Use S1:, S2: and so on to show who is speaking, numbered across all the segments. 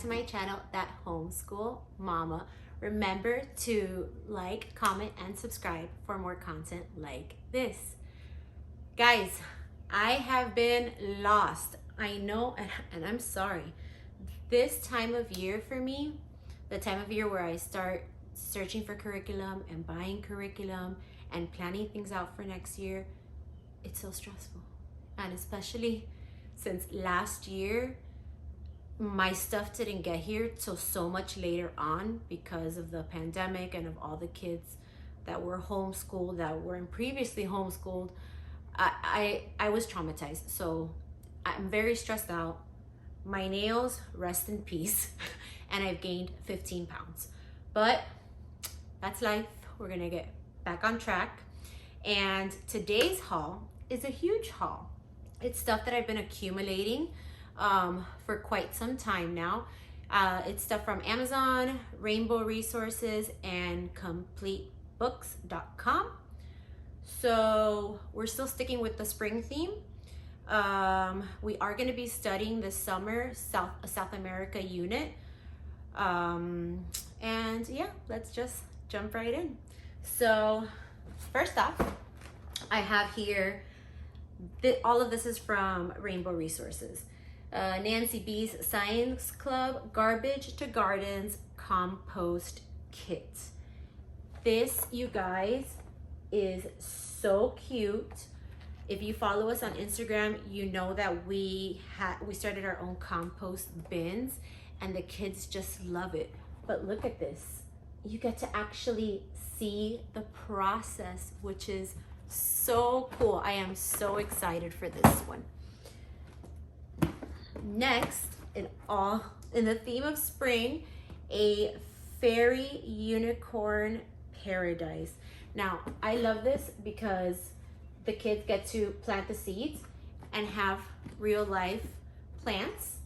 S1: to my channel, That Homeschool Mama. Remember to like, comment, and subscribe for more content like this. Guys, I have been lost. I know, and I'm sorry. This time of year for me, the time of year where I start searching for curriculum and buying curriculum and planning things out for next year, it's so stressful. And especially since last year, my stuff didn't get here till so much later on because of the pandemic and of all the kids that were homeschooled, that weren't previously homeschooled. I was traumatized, so I'm very stressed out. My nails, rest in peace, and I've gained 15 pounds. But that's life. We're gonna get back on track. And today's haul is a huge haul. It's stuff that I've been accumulating for quite some time now. It's stuff from Amazon, Rainbow Resources, and CompleteBooks.com. So we're still sticking with the spring theme. We are going to be studying this summer South America unit. And yeah, let's just jump right in. So first off, I have here, all of this is from Rainbow Resources. Nancy B's Science Club Garbage to Gardens Compost Kit. This, you guys, is so cute. If you follow us on Instagram, you know that we started our own compost bins, and the kids just love it. But look at this. You get to actually see the process, which is so cool. I am so excited for this one. Next, in the theme of spring, a fairy unicorn paradise. Now, I love this because the kids get to plant the seeds and have real life plants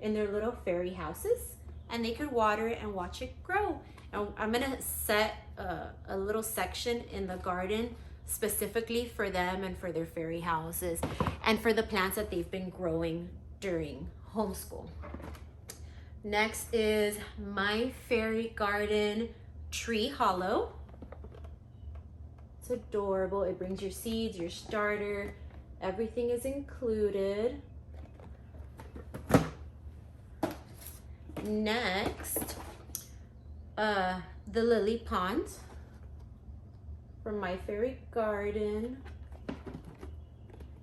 S1: in their little fairy houses, and they could water it and watch it grow. And I'm gonna set a little section in the garden specifically for them and for their fairy houses and for the plants that they've been growing during homeschool. Next is My Fairy Garden Tree Hollow. It's adorable. It brings your seeds, your starter, everything is included. Next, the Lily Pond from My Fairy Garden.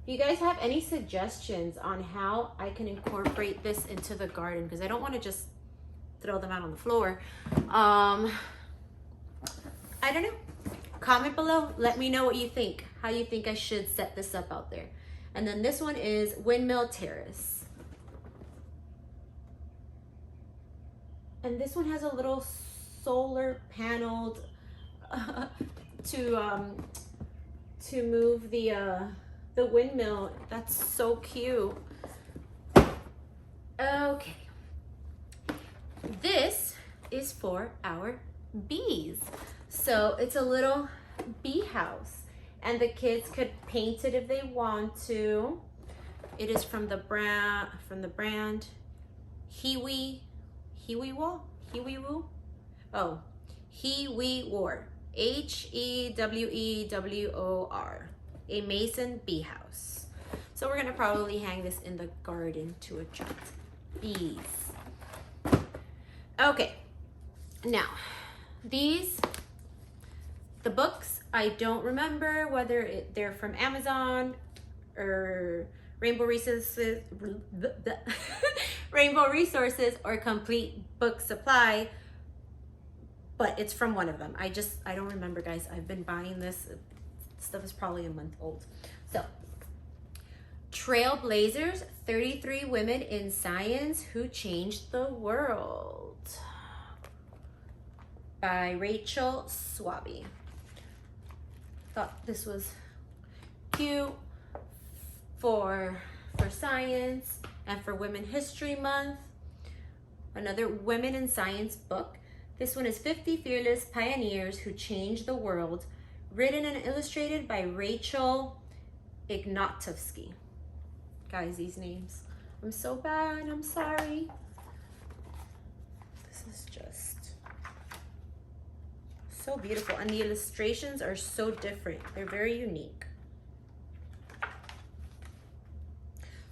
S1: If you guys have any suggestions on how I can incorporate this into the garden, because I don't want to just throw them out on the floor. I don't know. Comment below. Let me know what you think. How you think I should set this up out there. And then this one is Windmill Terrace. And this one has a little solar paneled to move the windmill. That's so cute. Okay. This is for our bees. So it's a little bee house, and the kids could paint it if they want to. It is from the brand Hiwi War. HEWEWOR. A mason bee house. So we're gonna probably hang this in the garden to attract bees. Okay, now the books, I don't remember whether they're from Amazon or Rainbow Resources or Complete Book Supply, but it's from one of them. I don't remember, guys. I've been buying this. Stuff is probably a month old. So, Trailblazers, 33 Women in Science Who Changed the World by Rachel Swaby. Thought this was cute for science and for Women History Month. Another Women in Science book. This one is 50 Fearless Pioneers Who Changed the World, written and illustrated by Rachel Ignatovsky. Guys, these names, I'm so bad, I'm sorry. is just so beautiful. And the illustrations are so different. They're very unique.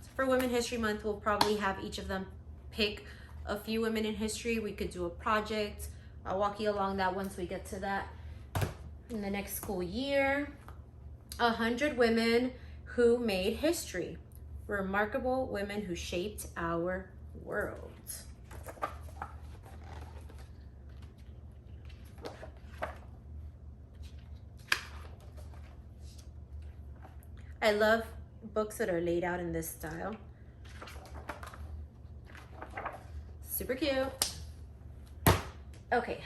S1: So for Women History Month, we'll probably have each of them pick a few women in history. We could do a project. I'll walk you along that once we get to that. In the next school year, 100 women who made history. Remarkable women who shaped our world. I love books that are laid out in this style. Super cute. Okay,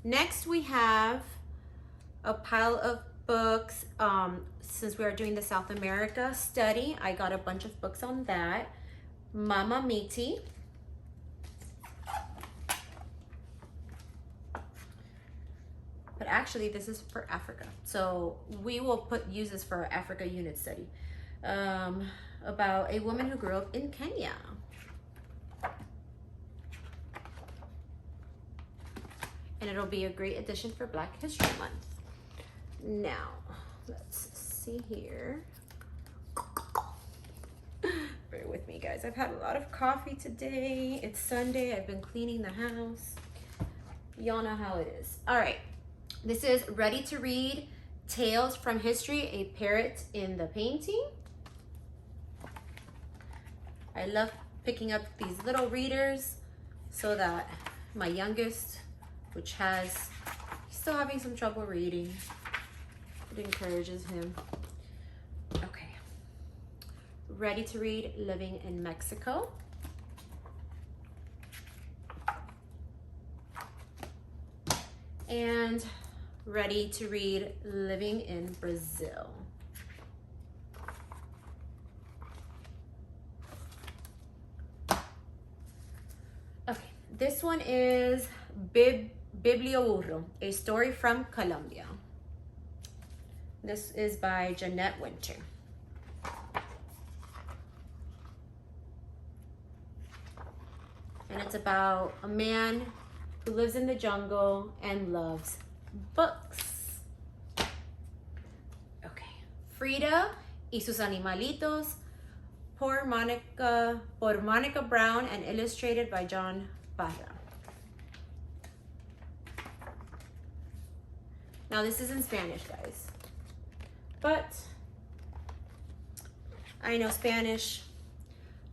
S1: next we have a pile of books. Since we are doing the South America study, I got a bunch of books on that. Mama Miti. But actually this is for Africa. So we will use this for our Africa unit study. About a woman who grew up in Kenya. And it'll be a great addition for Black History Month. Now, let's see here. Bear with me, guys. I've had a lot of coffee today. It's Sunday. I've been cleaning the house. Y'all know how it is. All right. This is Ready to Read, Tales from History, a Parrot in the Painting. I love picking up these little readers so that my youngest, which he's still having some trouble reading, it encourages him. Okay. Ready to Read, Living in Mexico. And Ready to Read, Living in Brazil. Okay, this one is Biblioburro, a story from Colombia. This is by Jeanette Winter. And it's about a man who lives in the jungle and loves books. Okay. Frida y sus animalitos por Monica Brown and illustrated by John Barra. Now this is in Spanish, guys. But I know Spanish.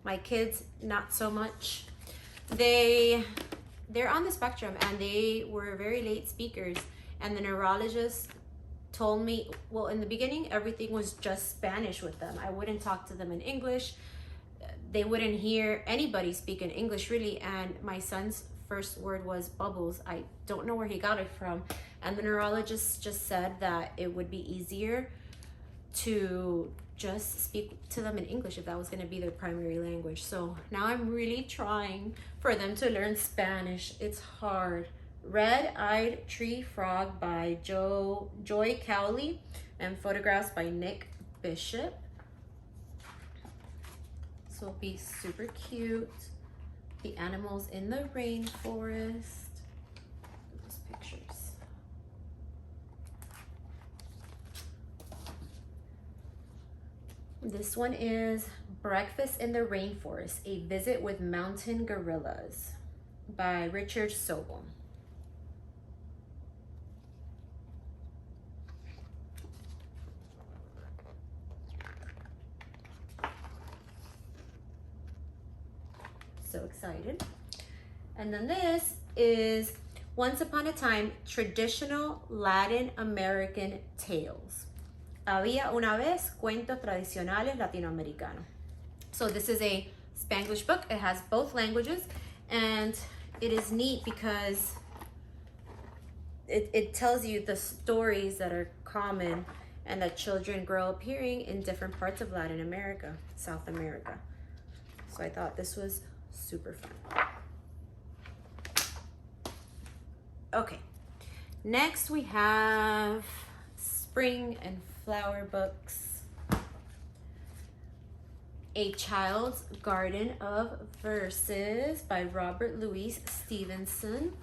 S1: My kids, not so much. They're on the spectrum and they were very late speakers, and the neurologist told me, well, in the beginning everything was just Spanish with them. I wouldn't talk to them in English. They wouldn't hear anybody speak in English really, and my son's first word was bubbles. I don't know where he got it from, and the neurologist just said that it would be easier to just speak to them in English if that was going to be their primary language. So now I'm really trying for them to learn Spanish. It's hard. Red-Eyed Tree Frog by Joy Cowley and photographs by Nick Bishop. So it'll be super cute. The animals in the rainforest. Those pictures. This one is Breakfast in the Rainforest, a visit with mountain gorillas by Richard Sobel. So excited. And then this is Once Upon a Time, Traditional Latin American Tales. Había una vez cuentos tradicionales latinoamericanos. So this is a Spanglish book. It has both languages, and it is neat because it tells you the stories that are common and that children grow up hearing in different parts of Latin America, South America. So I thought this was super fun. Okay, next we have spring and flower books. A Child's Garden of Verses by Robert Louis Stevenson.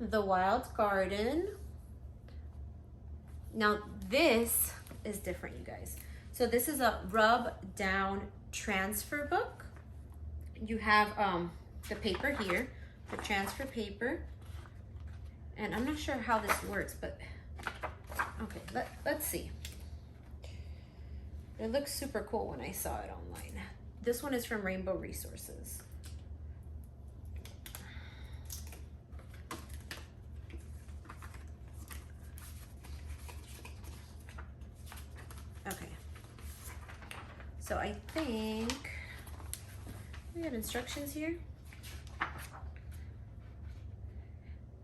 S1: The Wild Garden. Now this is different, you guys. So this is a rub down transfer book. You have the paper here, the transfer paper. And I'm not sure how this works, but okay, let's see. It looks super cool when I saw it online. This one is from Rainbow Resources. Okay. So I think we have instructions here.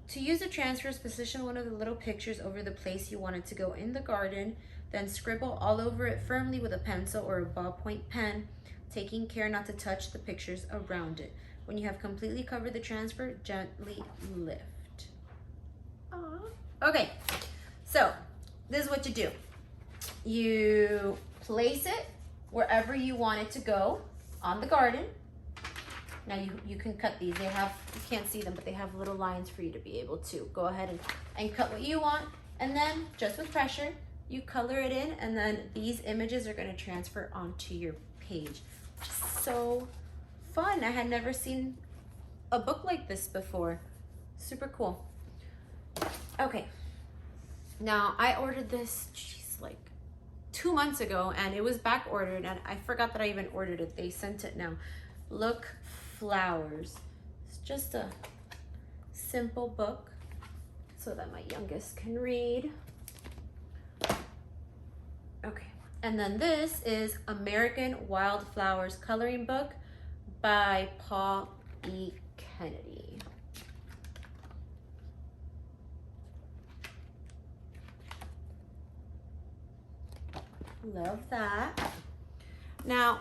S1: To use the transfers, position one of the little pictures over the place you want it to go in the garden, then scribble all over it firmly with a pencil or a ballpoint pen, taking care not to touch the pictures around it. When you have completely covered the transfer, gently lift. Aww. Okay, so this is what you do. You place it wherever you want it to go on the garden. Now you can cut these. They have, you can't see them, but they have little lines for you to be able to go ahead and cut what you want. And then just with pressure, you color it in, and then these images are going to transfer onto your page. Which is so fun. I had never seen a book like this before. Super cool. Okay. Now I ordered this, like 2 months ago, and it was back ordered, and I forgot that I even ordered it. They sent it now. Look Flowers. It's just a simple book so that my youngest can read. Okay, and then this is American Wildflowers coloring book by Paul E. Kennedy. Love that. Now,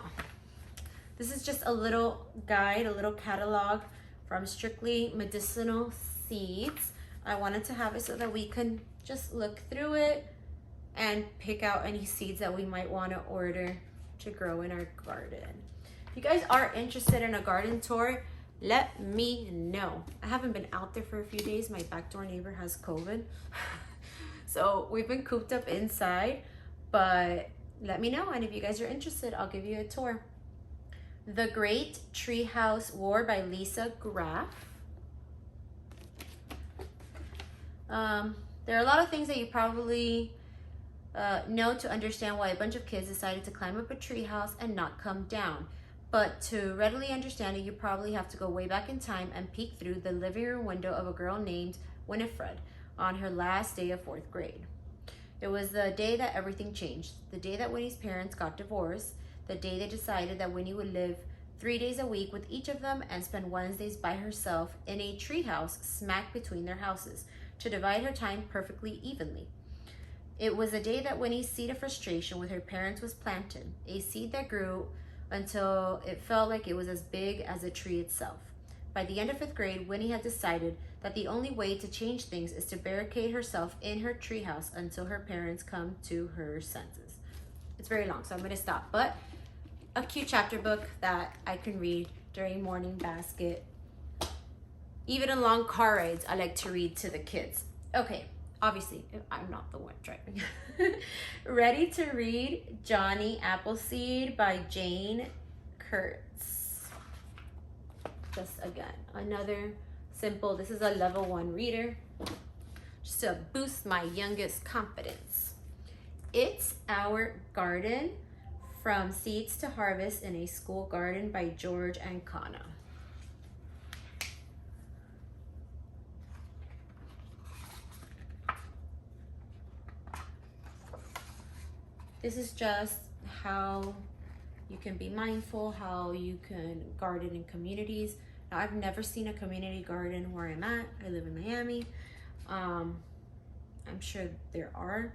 S1: this is just a little guide, a little catalog from Strictly Medicinal Seeds. I wanted to have it so that we can just look through it and pick out any seeds that we might want to order to grow in our garden. If you guys are interested in a garden tour, let me know. I haven't been out there for a few days. My backdoor neighbor has COVID. So we've been cooped up inside, but let me know. And if you guys are interested, I'll give you a tour. The Great Treehouse War by Lisa Graff. There are a lot of things that you probably know to understand why a bunch of kids decided to climb up a treehouse and not come down. But to readily understand it, you probably have to go way back in time and peek through the living room window of a girl named Winifred on her last day of 4th grade. It was the day that everything changed. The day that Winnie's parents got divorced. The day they decided that Winnie would live 3 days a week with each of them and spend Wednesdays by herself in a treehouse smack between their houses to divide her time perfectly evenly. It was the day that Winnie's seed of frustration with her parents was planted, a seed that grew until it felt like it was as big as a tree itself. By the end of 5th grade, Winnie had decided that the only way to change things is to barricade herself in her treehouse until her parents come to her senses. It's very long, so I'm going to stop. But a cute chapter book that I can read during morning basket. Even in long car rides, I like to read to the kids. Okay, obviously, I'm not the one driving. Ready to read Johnny Appleseed by Jane Kurtz. Just again, another simple, this is a level 1 reader. Just to boost my youngest confidence. It's Our Garden, From Seeds to Harvest in a School Garden by George Ancana. This is just how you can be mindful, how you can garden in communities. Now, I've never seen a community garden where I'm at. I live in Miami. I'm sure there are,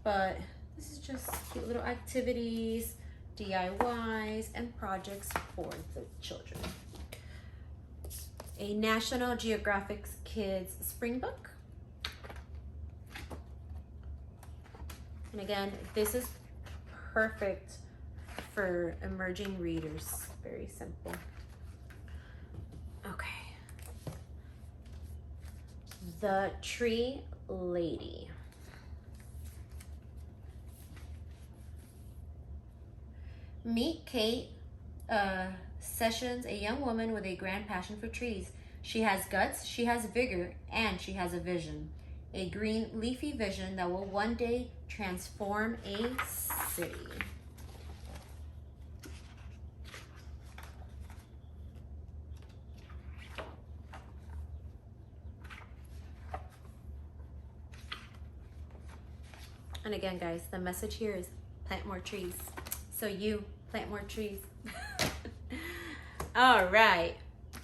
S1: but this is just cute little activities DIYs, and projects for the children. A National Geographic Kids Spring Book. And again, this is perfect for emerging readers. Very simple. Okay. The Tree Lady. Meet Kate Sessions, a young woman with a grand passion for trees. She has guts, she has vigor, and she has a vision. A green leafy vision that will one day transform a city. And again, guys, the message here is plant more trees. So you plant more trees. All right.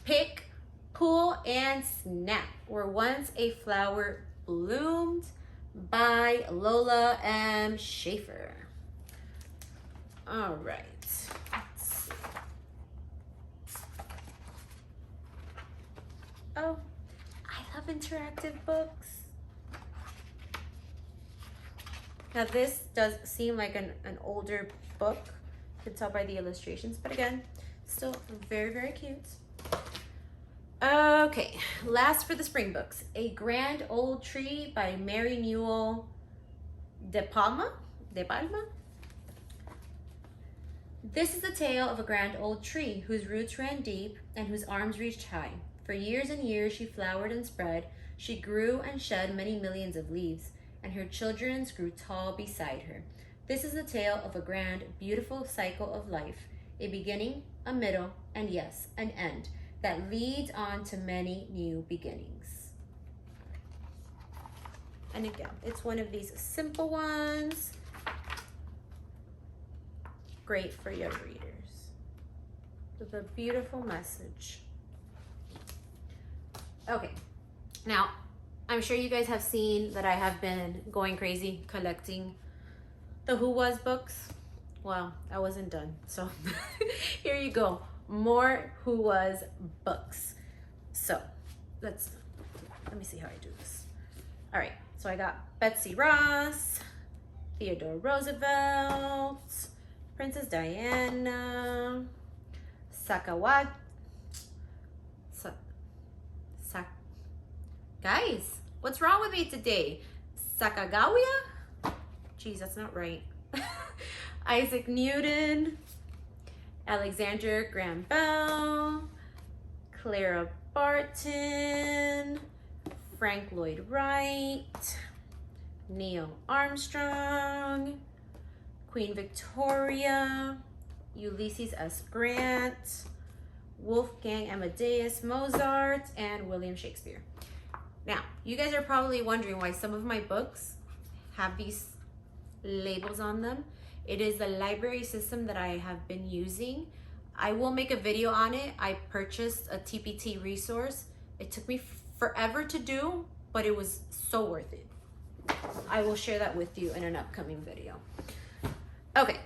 S1: Pick, Pull, and Snap. Where once a flower bloomed, by Lola M. Schaefer. All right. Let's see. Oh, I love interactive books. Now this does seem like an older book. You can tell by the illustrations, but again, still very, very cute. Okay, last for the spring books. A Grand Old Tree by Mary Newell de Palma. This is the tale of a grand old tree whose roots ran deep and whose arms reached high. For years and years she flowered and spread. She grew and shed many millions of leaves, and her children grew tall beside her. This is the tale of a grand, beautiful cycle of life, a beginning, a middle, and yes, an end that leads on to many new beginnings. And again, it's one of these simple ones. Great for young readers with a beautiful message. Okay, now I'm sure you guys have seen that I have been going crazy collecting the Who Was books. Well, I wasn't done, so here you go. More Who Was books. So let me see how I do this. All right, so I got Betsy Ross, Theodore Roosevelt, Princess Diana, Sacagawea. Guys, what's wrong with me today? Sacagawea? Geez, that's not right. Isacc Newton, Alexander Graham Bell, Clara Barton, Frank Lloyd Wright, Neil Armstrong, Queen Victoria, Ulysses S. Grant, Wolfgang Amadeus, Mozart, and William Shakespeare. Now, you guys are probably wondering why some of my books have these labels on them. It is the library system that I have been using. I will make a video on it. I purchased a TPT resource. It took me forever to do, but it was so worth it. I will share that with you in an upcoming video. Okay,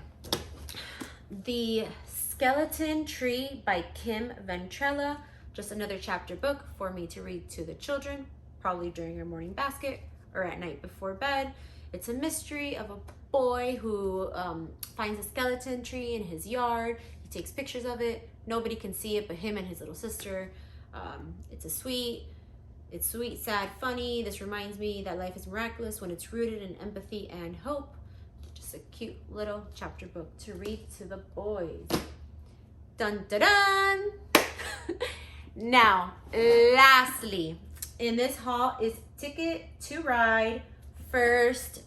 S1: The Skeleton Tree by Kim Ventrella. Just another chapter book for me to read to the children, probably during your morning basket or at night before bed. It's a mystery of a boy who finds a skeleton tree in his yard. He takes pictures of it. Nobody can see it but him and his little sister. It's sweet, sad, funny. This reminds me that life is miraculous when it's rooted in empathy and hope. Just a cute little chapter book to read to the boys. Dun dun dun! Now, lastly, in this haul is Ticket to Ride First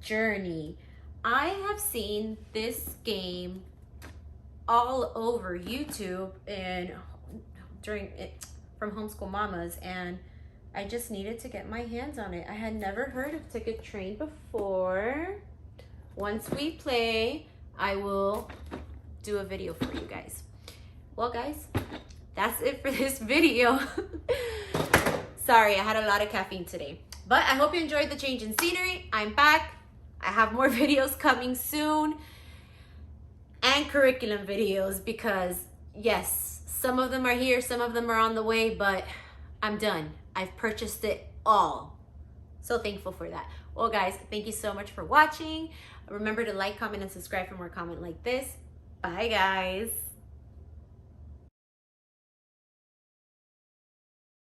S1: Journey. I have seen this game all over YouTube and during it from Homeschool Mamas, and I just needed to get my hands on it. I had never heard of Ticket Train before. Once we play, I will do a video for you guys. Well, guys, that's it for this video. Sorry, I had a lot of caffeine today. But I hope you enjoyed the change in scenery. I'm back. I have more videos coming soon. and curriculum videos, because yes, some of them are here, some of them are on the way, but I'm done. I've purchased it all. So thankful for that. Well, guys, thank you so much for watching. Remember to like, comment, and subscribe for more content like this. Bye, guys.